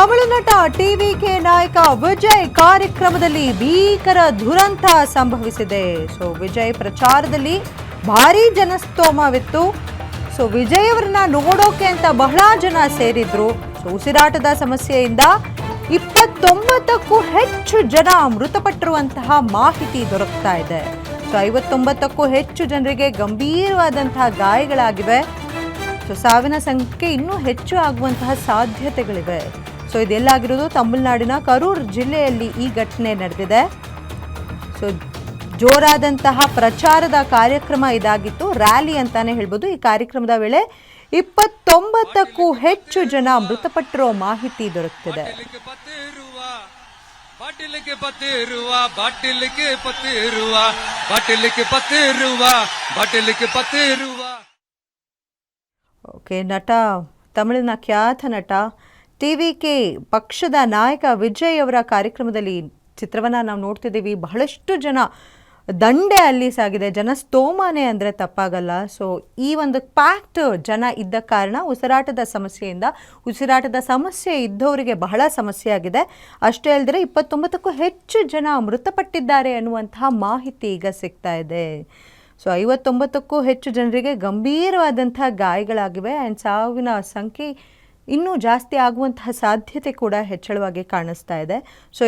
ತಮಿಳುನಾಟ TVK ನಾಯಕ ವಿಜಯ್ ಕಾರ್ಯಕ್ರಮದಲ್ಲಿ ಭೀಕರ ದುರಂತ ಸಂಭವಿಸಿದೆ. ವಿಜಯ್ ಪ್ರಚಾರದಲ್ಲಿ ಭಾರೀ ಜನಸ್ತೋಮವಿತ್ತು. ವಿಜಯ್ ಅವರನ್ನ ನೋಡೋಕೆ ಅಂತ ಬಹಳ ಜನ ಸೇರಿದ್ರು. ಉಸಿರಾಟದ ಸಮಸ್ಯೆಯಿಂದ 29ಕ್ಕೂ ಹೆಚ್ಚು ಜನ ಮೃತಪಟ್ಟಿರುವಂತಹ ಮಾಹಿತಿ ದೊರಕ್ತಾ ಇದೆ. 59ಕ್ಕೂ ಹೆಚ್ಚು ಜನರಿಗೆ ಗಂಭೀರವಾದಂತಹ ಗಾಯಗಳಾಗಿವೆ. ಸಾವಿನ ಸಂಖ್ಯೆ ಇನ್ನೂ ಹೆಚ್ಚು ಆಗುವಂತಹ ಸಾಧ್ಯತೆಗಳಿವೆ. ಇದೆಲ್ಲಾಗಿರೋದು ತಮಿಳುನಾಡಿನ ಕರೂರ್ ಜಿಲ್ಲೆಯಲ್ಲಿ ಈ ಘಟನೆ ನಡೆದಿದೆ. ಜೋರಾದಂತಹ ಪ್ರಚಾರದ ಕಾರ್ಯಕ್ರಮ ಇದಾಗಿತ್ತು, ರ್ಯಾಲಿ ಅಂತಾನೆ ಹೇಳ್ಬೋದು. ಈ ಕಾರ್ಯಕ್ರಮದ ವೇಳೆ 29ಕ್ಕೂ ಹೆಚ್ಚು ಜನ ಮೃತಪಟ್ಟಿರೋ ಮಾಹಿತಿ ದೊರಕುತ್ತಿದೆ. ತಮಿಳಿನ ಖ್ಯಾತ ನಟ ಟಿವಿಕೆ ಪಕ್ಷದ ನಾಯಕ ವಿಜಯ್ ಅವರ ಕಾರ್ಯಕ್ರಮದಲ್ಲಿ ಚಿತ್ರವನ್ನು ನಾವು ನೋಡ್ತಿದ್ದೀವಿ. ಬಹಳಷ್ಟು ಜನ ದಂಡೆ ಅಲ್ಲಿ ಸಾಗಿದೆ, ಜನಸ್ತೋಮನೆ ಅಂದರೆ ತಪ್ಪಾಗಲ್ಲ. ಈ ಒಂದು ಪ್ಯಾಕ್ಟ್ ಜನ ಇದ್ದ ಕಾರಣ ಉಸಿರಾಟದ ಸಮಸ್ಯೆ ಇದ್ದವರಿಗೆ ಬಹಳ ಸಮಸ್ಯೆ ಆಗಿದೆ. ಅಷ್ಟೇ ಅಲ್ಲದೆ 29ಕ್ಕೂ ಹೆಚ್ಚು ಜನ ಮೃತಪಟ್ಟಿದ್ದಾರೆ ಅನ್ನುವಂತಹ ಮಾಹಿತಿ ಈಗ ಸಿಗ್ತಾ ಇದೆ. 59ಕ್ಕೂ ಹೆಚ್ಚು ಜನರಿಗೆ ಗಂಭೀರವಾದಂತಹ ಗಾಯಗಳಾಗಿವೆ. ಆ್ಯಂಡ್ ಸಾವಿನ ಸಂಖ್ಯೆ ಇನ್ನೂ ಜಾಸ್ತಿ ಆಗುವಂತಹ ಸಾಧ್ಯತೆ ಕೂಡ ಹೆಚ್ಚಳವಾಗಿ ಕಾಣಿಸ್ತಾ ಇದೆ.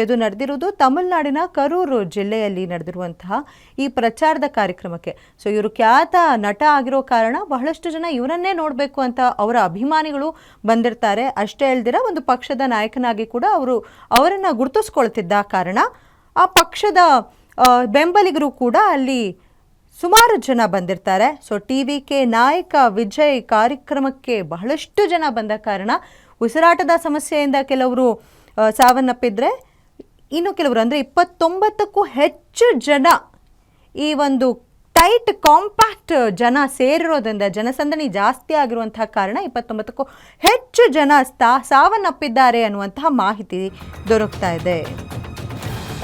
ಇದು ನಡೆದಿರುವುದು ತಮಿಳುನಾಡಿನ ಕರೂರು ಜಿಲ್ಲೆಯಲ್ಲಿ ನಡೆದಿರುವಂತಹ ಈ ಪ್ರಚಾರದ ಕಾರ್ಯಕ್ರಮಕ್ಕೆ. ಇವರು ಖ್ಯಾತ ನಟ ಆಗಿರೋ ಕಾರಣ ಬಹಳಷ್ಟು ಜನ ಇವರನ್ನೇ ನೋಡಬೇಕು ಅಂತ ಅವರ ಅಭಿಮಾನಿಗಳು ಬಂದಿರ್ತಾರೆ. ಅಷ್ಟೇ ಅಲ್ದಿರ ಒಂದು ಪಕ್ಷದ ನಾಯಕನಾಗಿ ಕೂಡ ಅವರನ್ನು ಗುರುತಿಸ್ಕೊಳ್ತಿದ್ದ ಕಾರಣ ಆ ಪಕ್ಷದ ಬೆಂಬಲಿಗರು ಕೂಡ ಅಲ್ಲಿ ಸುಮಾರು ಜನ ಬಂದಿರ್ತಾರೆ. ಟಿವಿಕೆ ನಾಯಕ ವಿಜಯ್ ಕಾರ್ಯಕ್ರಮಕ್ಕೆ ಬಹಳಷ್ಟು ಜನ ಬಂದ ಕಾರಣ ಉಸಿರಾಟದ ಸಮಸ್ಯೆಯಿಂದ ಕೆಲವರು ಸಾವನ್ನಪ್ಪಿದ್ರೆ, ಇನ್ನು ಕೆಲವರು ಅಂದರೆ 29ಕ್ಕೂ ಹೆಚ್ಚು ಜನ ಈ ಒಂದು ಟೈಟ್ ಕಾಂಪ್ಯಾಕ್ಟ್ ಜನ ಸೇರಿರೋದ್ರಿಂದ ಜನಸಂದಣಿ ಜಾಸ್ತಿ ಆಗಿರುವಂತಹ ಕಾರಣ 29ಕ್ಕೂ ಹೆಚ್ಚು ಜನ ಸಾವನ್ನಪ್ಪಿದ್ದಾರೆ ಅನ್ನುವಂತಹ ಮಾಹಿತಿ ದೊರಕ್ತಾ ಇದೆ.